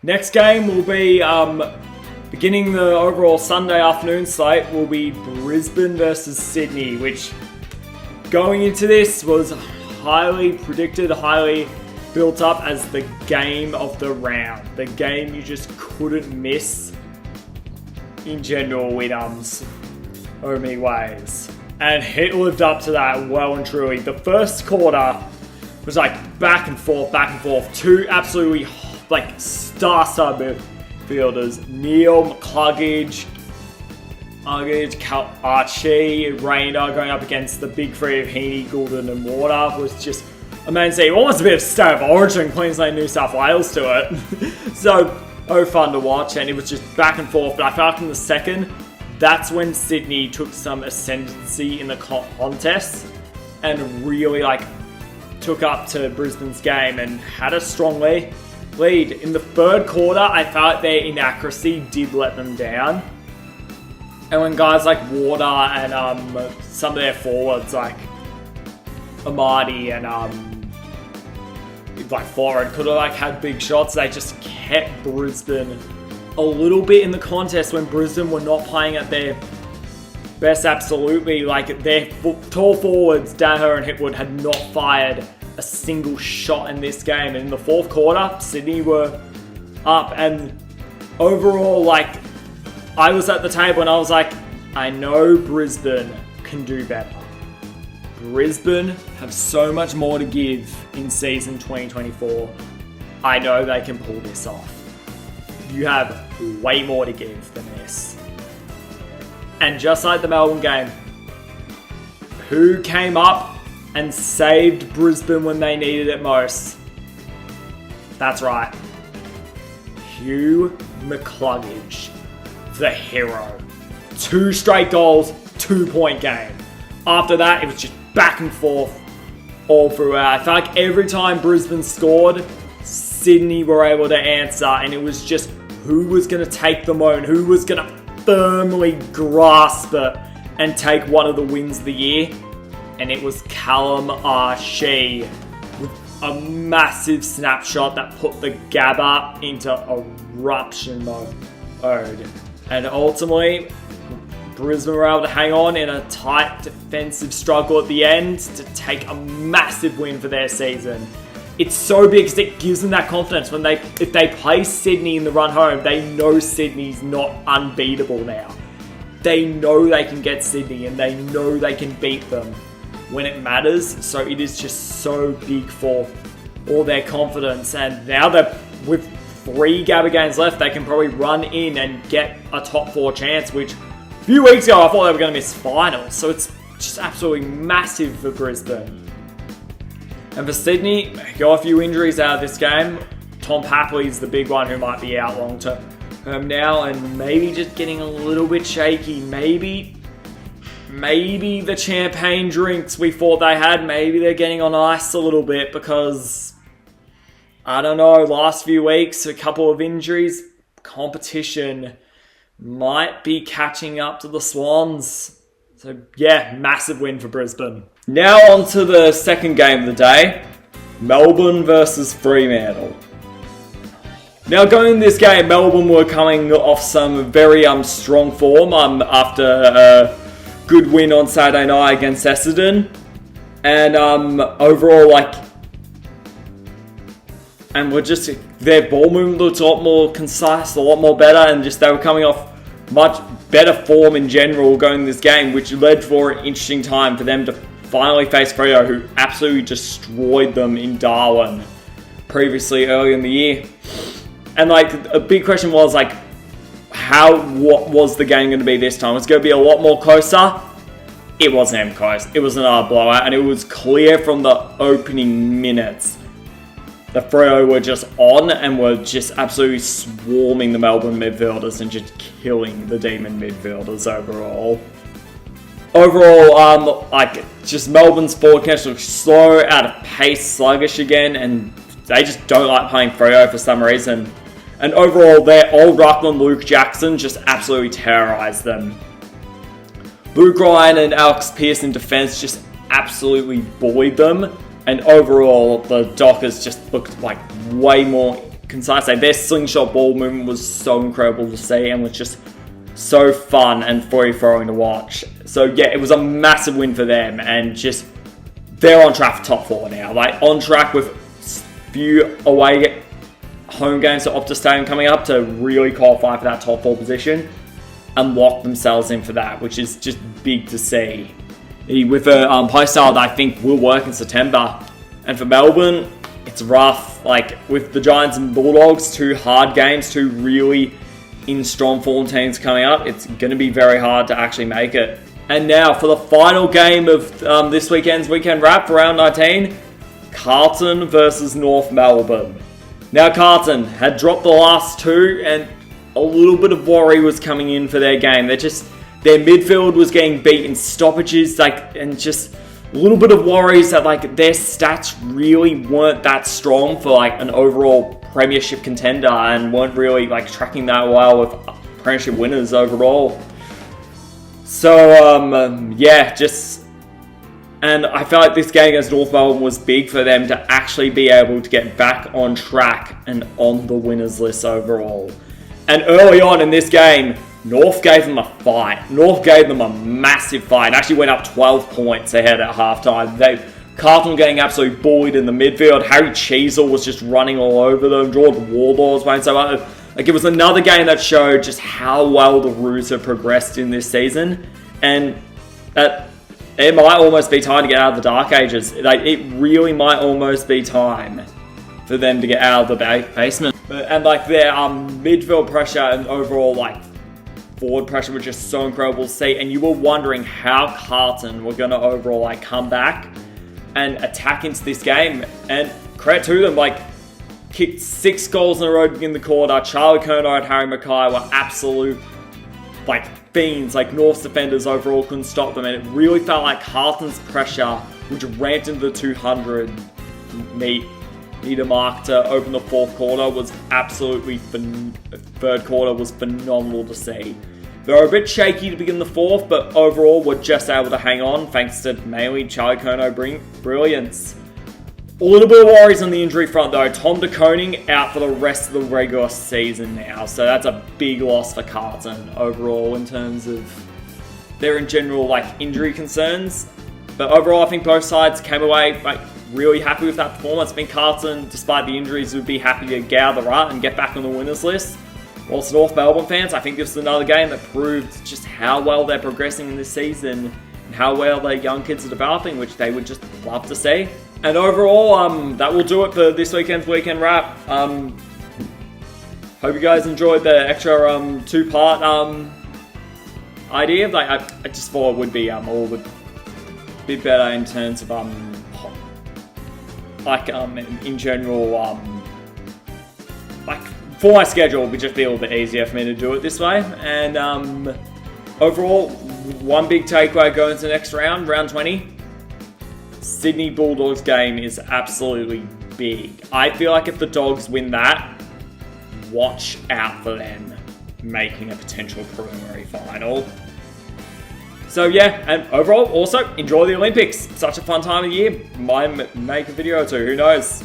Next game will be, beginning the overall Sunday afternoon slate, will be Brisbane versus Sydney, which going into this was highly predicted, highly built up as the game of the round. The game you just couldn't miss in general with Omi ways. And it lived up to that well and truly. The first quarter was like back and forth. Two absolutely star midfielders. Neil, McCluggage, Archie, Rayner going up against the big three of Heaney, Goulden and Water was just amazing. Almost a bit of state of origin, Queensland, New South Wales to it. So fun to watch, and it was just back and forth. But I felt like in the second, that's when Sydney took some ascendancy in the contest and really took up to Brisbane's game and had a strong lead. In the third quarter, I felt their inaccuracy did let them down. And when guys like Water and some of their forwards like Amadi and forward could have had big shots, they just kept Brisbane a little bit in the contest when Brisbane were not playing at their best. Absolutely, their tall forwards Danaher and Hipwood had not fired a single shot in this game. And in the fourth quarter, Sydney were up, and overall, I was at the table and I was like, I know Brisbane can do better. Brisbane have so much more to give in season 2024. I know they can pull this off. You have way more to give than this. And just like the Melbourne game, who came up and saved Brisbane when they needed it most? That's right. Hugh McCluggage, the hero. 2 straight goals, 2-point game. After that, it was just back and forth all throughout. I felt like every time Brisbane scored, Sydney were able to answer, and it was just who was going to take the moment, who was going to firmly grasp it and take one of the wins of the year. And it was Callum Archie with a massive snapshot that put the Gabba into eruption mode. And ultimately, Brisbane were able to hang on in a tight defensive struggle at the end to take a massive win for their season. It's so big because it gives them that confidence when if they play Sydney in the run home, they know Sydney's not unbeatable now. They know they can get Sydney and they know they can beat them when it matters. So it is just so big for all their confidence. And now that with 3 Gabba games left, they can probably run in and get a top 4 chance, which a few weeks ago I thought they were going to miss finals. So it's just absolutely massive for Brisbane. And for Sydney, got a few injuries out of this game. Tom Papley's the big one who might be out long term now, and maybe just getting a little bit shaky. Maybe the champagne drinks we thought they had, maybe they're getting on ice a little bit because, I don't know, last few weeks, a couple of injuries, competition might be catching up to the Swans. So yeah, massive win for Brisbane. Now on to the second game of the day, Melbourne versus Fremantle. Now going in this game, Melbourne were coming off some very strong form after a good win on Saturday night against Essendon. And overall, and their ball movement looked a lot more concise, a lot more better, and they were coming off much better form in general going this game, which led for an interesting time for them to finally face Freo, who absolutely destroyed them in Darwin previously early in the year. And a big question was what was the game going to be this time? Was it going to be a lot more closer? It wasn't even close. It was another blowout, and it was clear from the opening minutes the Freo were just on and were just absolutely swarming the Melbourne midfielders and just killing the Demon midfielders overall. Just Melbourne's forward connection looks slow, out of pace, sluggish again, and they just don't like playing Freo for some reason. And overall, their old ruckman, Luke Jackson, just absolutely terrorised them. Luke Ryan and Alex Pearce in defence just absolutely bullied them. And overall, the Dockers just looked way more concisely, their slingshot ball movement was so incredible to see and was just so fun and free-flowing to watch. So yeah, it was a massive win for them, and just they're on track for top 4 now. Like, on track with few away home games to Optus Stadium coming up to really qualify for that top 4 position and lock themselves in for that, which is just big to see. With a play style that I think will work in September. And for Melbourne, it's rough. Like, with the Giants and Bulldogs, 2 hard games, 2 really in strong form teams coming up, it's going to be very hard to actually make it. And now for the final game of this weekend's weekend wrap for round 19, Carlton versus North Melbourne. Now, Carlton had dropped the last 2, and a little bit of worry was coming in for their game. Their midfield was getting beat in stoppages, and just a little bit of worries that their stats really weren't that strong for an overall premiership contender, and weren't really tracking that well with premiership winners overall. So yeah, and I felt like this game against North Melbourne was big for them to actually be able to get back on track and on the winners list overall. And early on in this game, North gave them a fight. North gave them a massive fight and actually went up 12 points ahead at halftime. Carlton getting absolutely bullied in the midfield. Harry Cheezel was just running all over them. Jordan Wardlaw was playing so well. It was another game that showed just how well the Roos have progressed in this season. And it might almost be time to get out of the dark ages. It really might almost be time for them to get out of the basement. And their midfield pressure and overall forward pressure was just so incredible to see. And you were wondering how Carlton were going to overall come back and attack into this game. And credit to them, kicked 6 goals in a row in the quarter. Charlie Curnow and Harry Mackay were absolute fiends. North's defenders overall couldn't stop them, and it really felt like Carlton's pressure, which ramped into the 200 meter mark to open the 4th quarter, was absolutely third quarter was phenomenal to see. They were a bit shaky to begin the 4th, but overall were just able to hang on thanks to mainly Charlie Curnow brilliance. A little bit of worries on the injury front though. Tom de Koning out for the rest of the regular season now, so that's a big loss for Carlton overall in terms of their in general injury concerns. But overall, I think both sides came away really happy with that performance. I think Carlton, despite the injuries, would be happy to get out of the rut and get back on the winners list. Whilst North Melbourne fans, I think this is another game that proved just how well they're progressing in this season and how well their young kids are developing, which they would just love to see. And overall, that will do it for this weekend's weekend wrap. Hope you guys enjoyed the extra 2-part idea. I just thought it would be a bit better in terms of in general for my schedule, it would just be a little bit easier for me to do it this way. And overall, one big takeaway going into the next round, round 20. Sydney Bulldogs game is absolutely big. I feel like if the Dogs win that, watch out for them making a potential preliminary final. So yeah, and overall, also enjoy the Olympics. Such a fun time of year. Might make a video or two, who knows?